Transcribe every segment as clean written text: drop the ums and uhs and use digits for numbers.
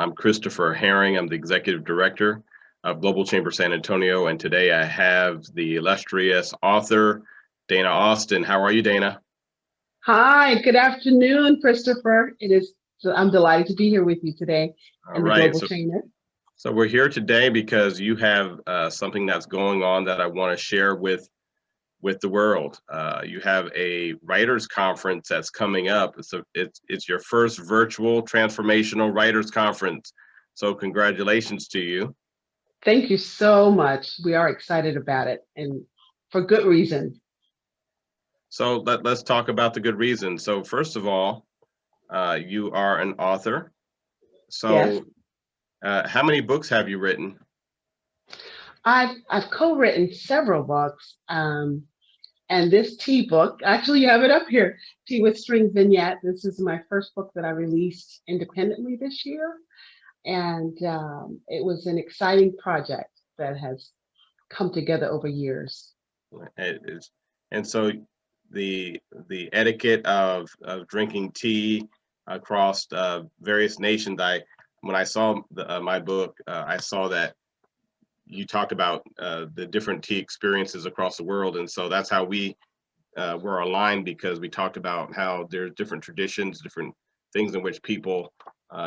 I'm Christopher Herring. I'm the Executive Director of Global Chamber San Antonio, and today I have the illustrious author, Dana Austin. How are you, Dana? Hi, good afternoon, Christopher. I'm delighted to be here with you today All in the right, Global so Chamber. so we're here today because you have something that's going on that I want to share with the world. You have a writers conference that's coming up. It's your first virtual transformational writers conference. So congratulations to you. Thank you so much. We are excited about it and for good reason. So let's talk about the good reasons. So first of all, you are an author. Yes, So how many books have you written? I've co-written several books, and this tea book, actually you have it up here, Tea with String Vignette. This is my first book that I released independently this year, and it was an exciting project that has come together over years. It is, and so the etiquette of drinking tea across various nations. When I saw my book, I saw that you talked about the different tea experiences across the world, and so that's how we were aligned because we talked about how there's different traditions, different things in which people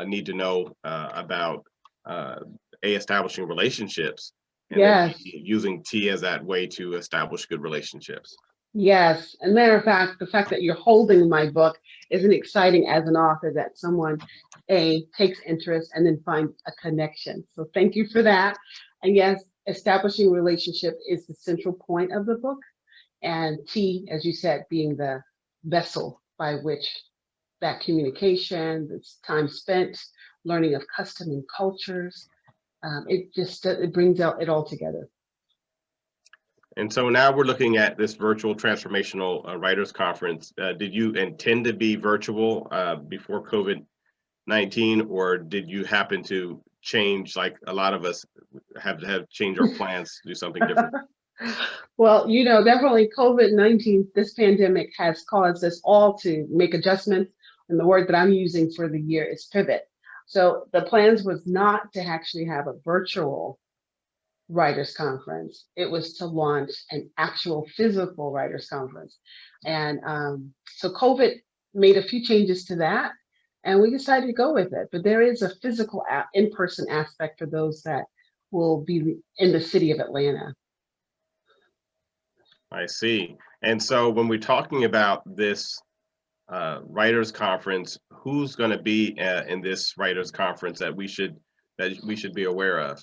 need to know about uh, establishing relationships, and then Yes. using tea as that way to establish good relationships. Yes, and matter of fact, the fact that you're holding my book isn't exciting as an author that someone takes interest and then finds a connection. So thank you for that. And yes, establishing relationship is the central point of the book, and tea, as you said, being the vessel by which that communication, this time spent learning of custom and cultures, it brings out it all together. And so now we're looking at this virtual transformational writers conference. Did you intend to be virtual before COVID-19, or did you happen to change, like a lot of us have changed our plans to do something different? Well, definitely COVID-19, this pandemic has caused us all to make adjustments. And the word that I'm using for the year is pivot. So the plans was not to actually have a virtual writers conference. It was to launch an actual physical writers conference. And so COVID made a few changes to that. And we decided to go with it. But there is a physical in-person aspect for those that will be in the city of Atlanta. I see. And so when we're talking about this writers conference, who's going to be in this writers conference that we should be aware of?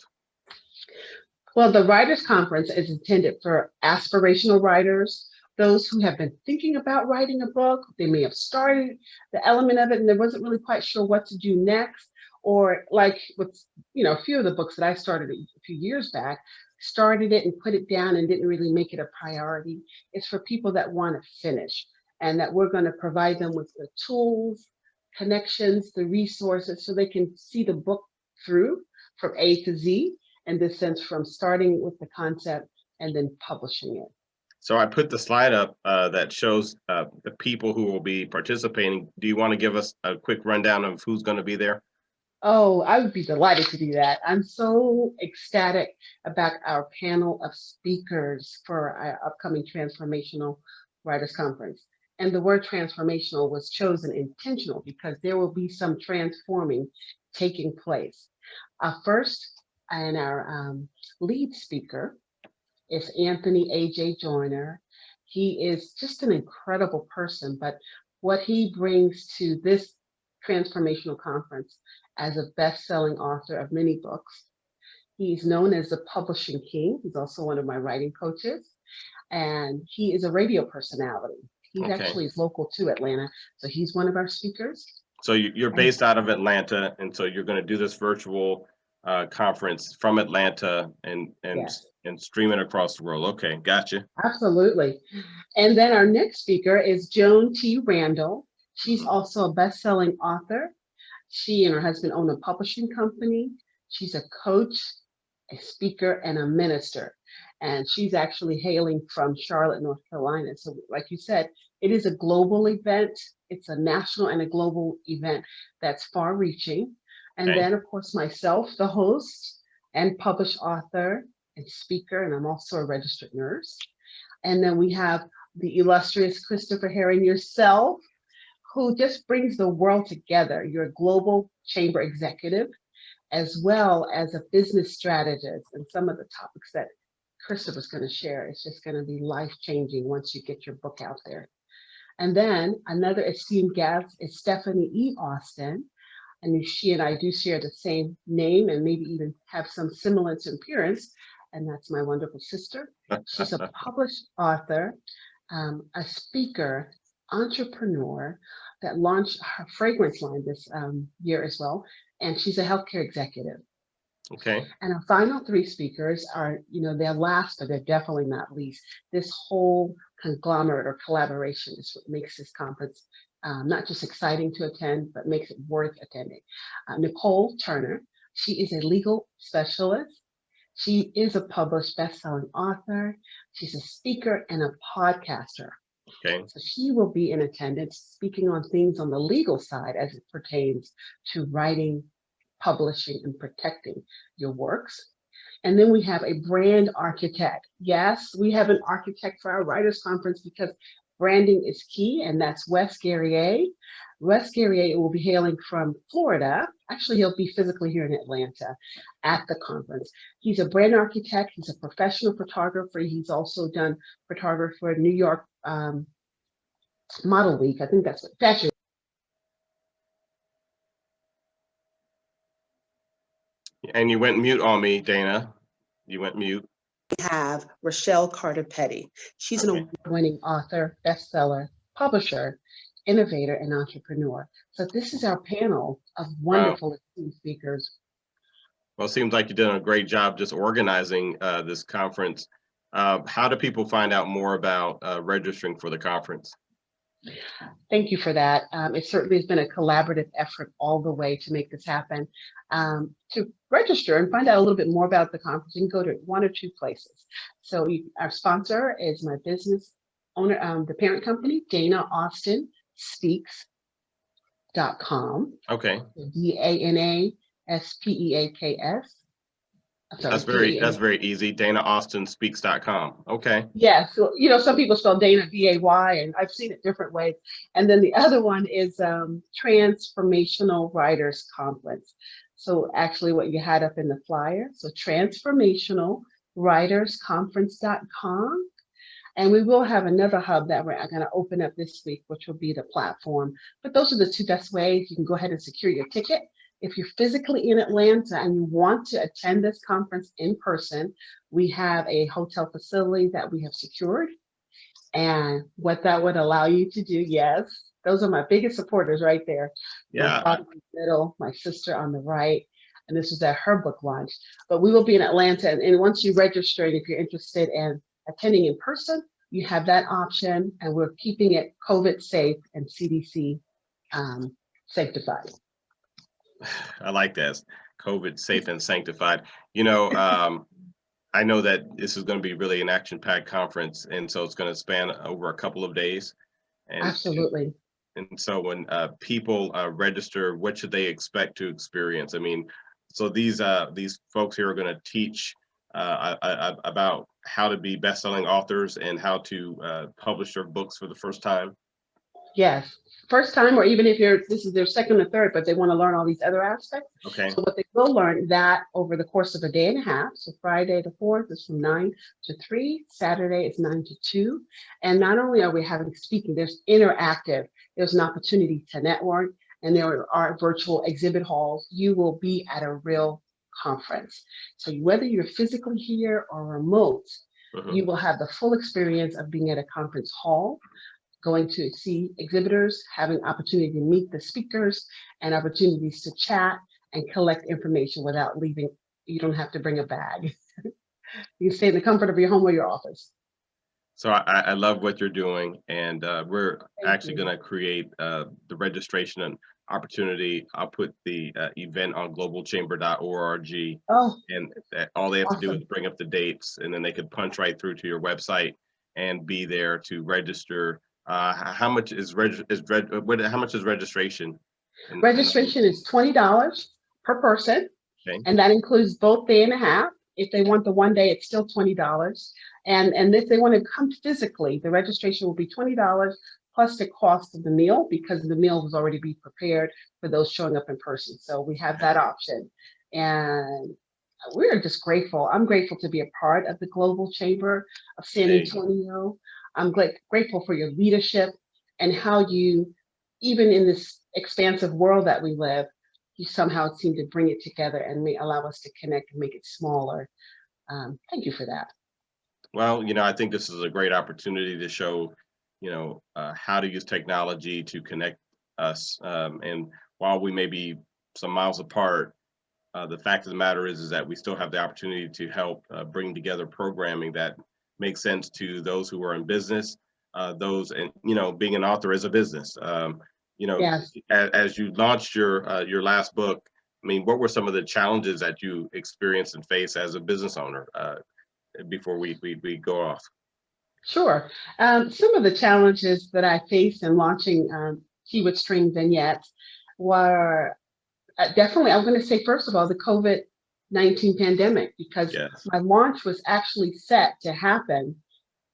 Well, the Writers Conference is intended for aspirational writers, those who have been thinking about writing a book. They may have started the element of it and they wasn't really quite sure what to do next. Or like with, a few of the books that I started a few years back, started it and put it down and didn't really make it a priority. It's for people that want to finish and that we're going to provide them with the tools, connections, the resources so they can see the book through from A to Z, in this sense, from starting with the concept and then publishing it. So I put the slide up that shows the people who will be participating. Do you want to give us a quick rundown of who's going to be there? Oh, I would be delighted to do that. I'm so ecstatic about our panel of speakers for our upcoming Transformational Writers Conference. And the word transformational was chosen intentional because there will be some transforming taking place. First, and our lead speaker is Anthony A.J. Joyner. He is just an incredible person, but what he brings to this transformational conference as a best-selling author of many books. He's known as the publishing king. He's also one of my writing coaches, and he is a radio personality. He's Okay. actually local to Atlanta, so he's one of our speakers. So you're And based out of Atlanta, and so you're going to do this virtual conference from Atlanta yes, and stream it across the world. Okay, gotcha. absolutely. And then our next speaker is Joan T. Randall. She's Mhm. also a best-selling author. She and her husband own a publishing company. She's a coach, a speaker, and a minister. And she's actually hailing from Charlotte, North Carolina. So, like you said, it is a global event. It's a national and a global event that's far reaching. And Okay. then, of course, myself, the host and published author and speaker, and I'm also a registered nurse. And then we have the illustrious Christopher Herring, yourself, who just brings the world together. You're a global chamber executive, as well as a business strategist. And some of the topics that Christopher's going to share is just going to be life changing once you get your book out there. And then another esteemed guest is Stephanie E. Austin. And she and I do share the same name and maybe even have some semblance in appearance. And that's my wonderful sister. She's a published author, a speaker, entrepreneur that launched her fragrance line this year as well. And she's a healthcare executive. Okay. And our final three speakers are, they're last, but they're definitely not least. This whole conglomerate or collaboration is what makes this conference not just exciting to attend, but makes it worth attending. Nicole Turner, she is a legal specialist. She is a published best-selling author. She's a speaker and a podcaster. Okay. So she will be in attendance speaking on things on the legal side as it pertains to writing, publishing, and protecting your works. And then we have a brand architect. Yes, we have an architect for our writers conference because branding is key, and that's Wes Guerrier. Wes Guerrier will be hailing from Florida. Actually, he'll be physically here in Atlanta at the conference. He's a brand architect. He's a professional photographer. He's also done photography for New York Model Week. I think that's what fashion. And you went mute on me, Dana. You went mute. Have Rochelle Carter Petty. She's an Okay. award-winning author, bestseller, publisher, innovator, and entrepreneur. So this is our panel of wonderful speakers. Well, it seems like you've done a great job just organizing this conference. How do people find out more about registering for the conference? Thank you for that. It certainly has been a collaborative effort all the way to make this happen. To register and find out a little bit more about the conference, you can go to one or two places. So our sponsor is my business owner, the parent company, Dana Austin Speaks.com. Okay. DANASPEAKS. That's very easy. DanaAustinSpeaks.com. Okay. Yeah, so some people spell Dana D-A-Y, and I've seen it different ways. And then the other one is Transformational Writers Conference. So actually what you had up in the flyer, so transformationalwritersconference.com. And we will have another hub that we're going to open up this week, which will be the platform. But those are the two best ways. You can go ahead and secure your ticket. If you're physically in Atlanta and you want to attend this conference in person, we have a hotel facility that we have secured. And what that would allow you to do, yes, those are my biggest supporters right there. Yeah. My father in the middle, my sister on the right. And this was at her book launch. But we will be in Atlanta. And once you register, and if you're interested in attending in person, you have that option. And we're keeping it COVID safe and CDC sanctified. I like that. COVID safe and sanctified. I know that this is going to be really an action-packed conference, and so it's going to span over a couple of days. And, Absolutely. And so when people register, what should they expect to experience? I mean, so these folks here are going to teach about how to be best-selling authors and how to publish their books for the first time. Yes, first time, or even if this is their second or third, but they want to learn all these other aspects. Okay. So what they will learn that over the course of a day and a half. So Friday the 4th is from 9 to 3. Saturday is 9 to 2. And not only are we having speaking, there's interactive. There's an opportunity to network, and there are virtual exhibit halls. You will be at a real conference. So whether you're physically here or remote, you will have the full experience of being at a conference hall, going to see exhibitors, having opportunity to meet the speakers, and opportunities to chat and collect information without leaving. You don't have to bring a bag. You can stay in the comfort of your home or your office. So I love what you're doing, and we're actually going to create the registration and opportunity. I'll put the event on globalchamber.org, and all they have to do is bring up the dates, and then they could punch right through to your website and be there to register. How much is registration? Registration is $20 per person, Okay. and that includes both day and a half. If they want the one day, it's still $20. And if they want to come physically, the registration will be $20 plus the cost of the meal, because the meal was already be prepared for those showing up in person. So we have that option. And we're just grateful. I'm grateful to be a part of the Global Chamber of San There you go. Antonio. I'm grateful for your leadership and how you, even in this expansive world that we live, you somehow seem to bring it together and allow us to connect and make it smaller. Thank you for that. Well, I think this is a great opportunity to show, how to use technology to connect us. And while we may be some miles apart, the fact of the matter is that we still have the opportunity to help bring together programming that makes sense to those who are in business. Those, and being an author is a business. Yes. As you launched your last book, I mean, what were some of the challenges that you experienced and faced as a business owner? Before we go off. Sure. Some of the challenges that I faced in launching Keyword Stream Vignettes were definitely, I'm going to say, first of all, the COVID-19 pandemic, because Yes. my launch was actually set to happen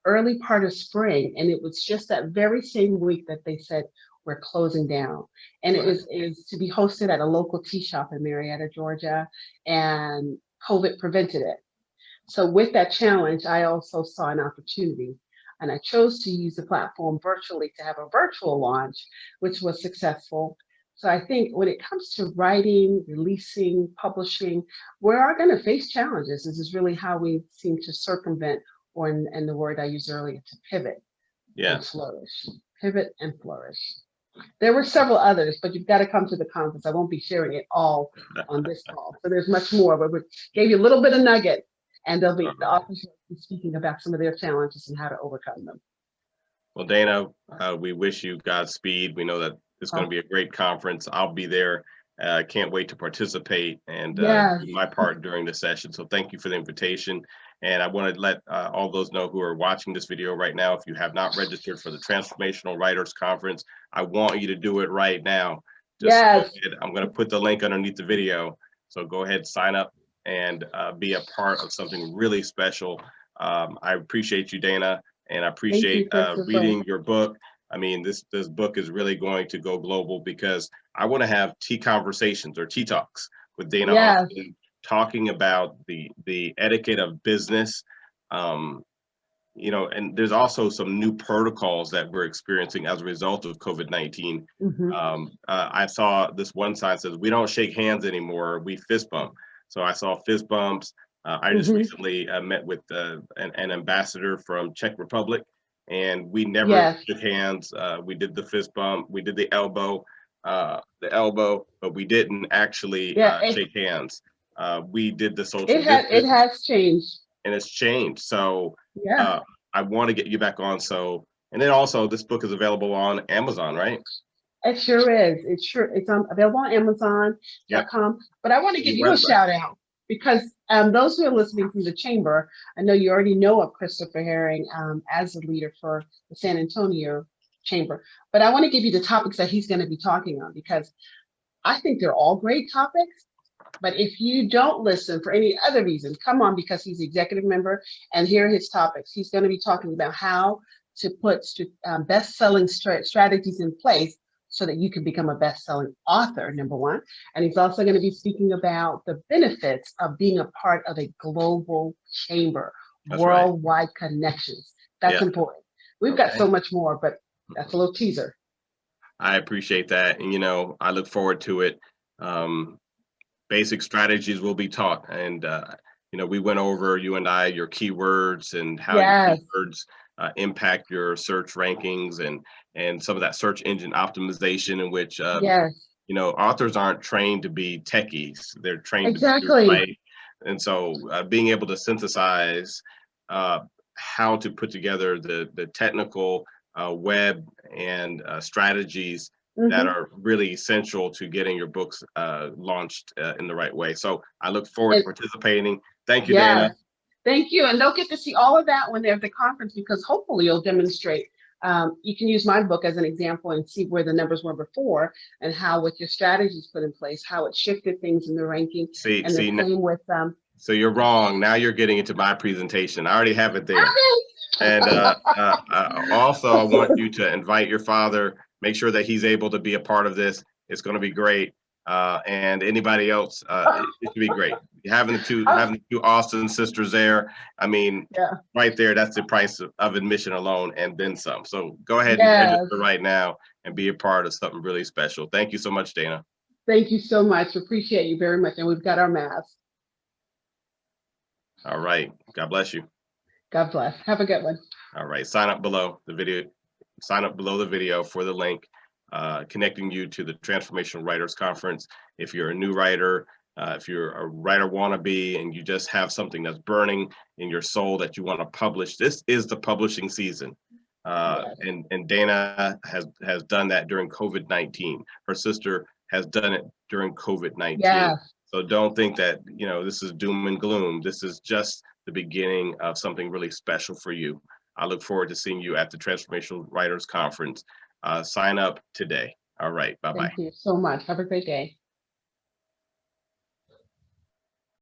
early part of spring. And it was just that very same week that they said, we're closing down. And Right. it was to be hosted at a local tea shop in Marietta, Georgia, and COVID prevented it. So with that challenge, I also saw an opportunity, and I chose to use the platform virtually to have a virtual launch, which was successful. So I think when it comes to writing, releasing, publishing, we are going to face challenges. This is really how we seem to circumvent, or in the word I used earlier, to pivot and Yes. flourish. Pivot and flourish. There were several others, but you've got to come to the conference. I won't be sharing it all on this call. So there's much more, but we gave you a little bit of nugget, and there'll be All the right. authors will be speaking about some of their challenges and how to overcome them. Well, Dana, we wish you Godspeed. We know that it's going to Oh, be a great conference. I'll be there. Can't wait to participate and yes, do my part during the session. So thank you for the invitation. And I want to let all those know who are watching this video right now, if you have not registered for the Transformational Writers Conference, I want you to do it right now. Just go yes. ahead. I'm going to put the link underneath the video. So go ahead, sign up, and be a part of something really special. I appreciate you, Dana, and I Thank appreciate you, Christopher. reading your book. I mean, this book is really going to go global, because I want to have tea conversations or tea talks with Dana Yes. Austin, talking about the etiquette of business. Um, and there's also some new protocols that we're experiencing as a result of COVID-19. Hmm. I saw this one sign says, "We don't shake hands anymore, we fist bump." So I saw fist bumps. I just Hmm. recently met with an ambassador from Czech Republic, and we never Yes. shook hands. We did the fist bump, we did the elbow, but we didn't actually Yeah. shake hands. We did the social It distance, has changed. and it's changed. So Yeah. uh, I want to get you back on. So, and then also this book is available on Amazon, right? It sure is. It's available on Yep. Amazon.com. But I want to And give your you a website. shout out, because those who are listening from the chamber, I know you already know of Christopher Herring as the leader for the San Antonio Chamber. But I want to give you the topics that he's going to be talking on, because I think they're all great topics. But if you don't listen for any other reason, come on, because he's the executive member, and here are his topics. He's going to be talking about how to put best-selling strategies in place so that you can become a best-selling author, number one. And he's also going to be speaking about the benefits of being a part of a global chamber, That's right. worldwide connections. That's Yeah. important. We've got Okay. so much more, but that's a little teaser. I appreciate that. And, I look forward to it. Um, Basic strategies will be taught. And, we went over, you and I, your keywords and how your Yes, keywords impact your search rankings, and some of that search engine optimization, in which, yes, authors aren't trained to be techies. They're trained to exactly. write. And so being able to synthesize uh, how to put together the technical web and strategies that Hmm. are really essential to getting your books launched in the right way. So I look forward to And participating. Thank you, Dana. yes, thank you. And they'll get to see all of that when they're at the conference, because hopefully you'll demonstrate You can use my book as an example and see where the numbers were before and how, with your strategies put in place, how it shifted things in the ranking. See, And the same with so you're wrong. Now you're getting into my presentation. I already have it there. And also, I want you to invite your father. Make sure that he's able to be a part of this. It's going to be great. And anybody else, it should be great. Having the two Austin sisters there. I mean, yeah. right there, that's the price of admission alone, and then some. So go ahead and Yes. register right now and be a part of something really special. Thank you so much, Dana. Thank you so much. Appreciate you very much. And we've got our masks. All right. God bless you. God bless. Have a good one. All right. Sign up below the video. Sign up below the video for the link connecting you to the Transformational Writers Conference. If you're a new writer, if you're a writer wannabe and you just have something that's burning in your soul that you want to publish, this is the publishing season. Yes. And Dana has done that during COVID-19. Her sister has done it during COVID-19. Yes. So don't think that, you know, this is doom and gloom. This is just the beginning of something really special for you. I look forward to seeing you at the Transformational Writers Conference. Sign up today. All right. Bye-bye. Thank you so much. Have a great day.